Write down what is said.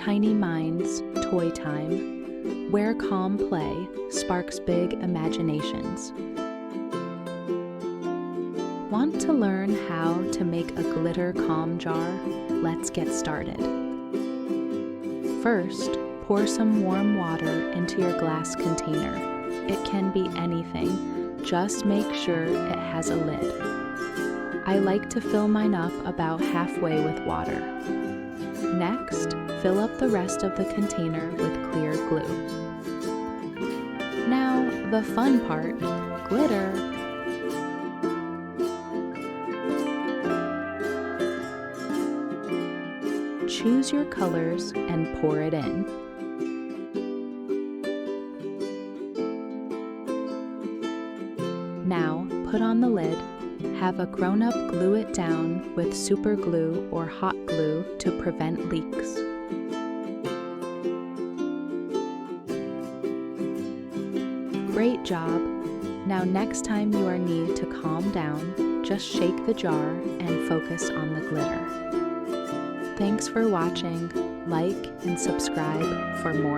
Tiny minds, toy time, where calm play sparks big imaginations. Want to learn how to make a glitter calm jar? Let's get started. First, pour some warm water into your glass container. It can be anything, just make sure it has a lid. I like to fill mine up about halfway with water. Next, fill up the rest of the container with clear glue. Now, the fun part, glitter. Choose your colors and pour it in. Now, put on the lid. Have a grown-up glue it down with super glue or hot glue to prevent leaks. Great job! Now next time you are need to calm down, just shake the jar and focus on the glitter. Thanks for watching. Like and subscribe for more.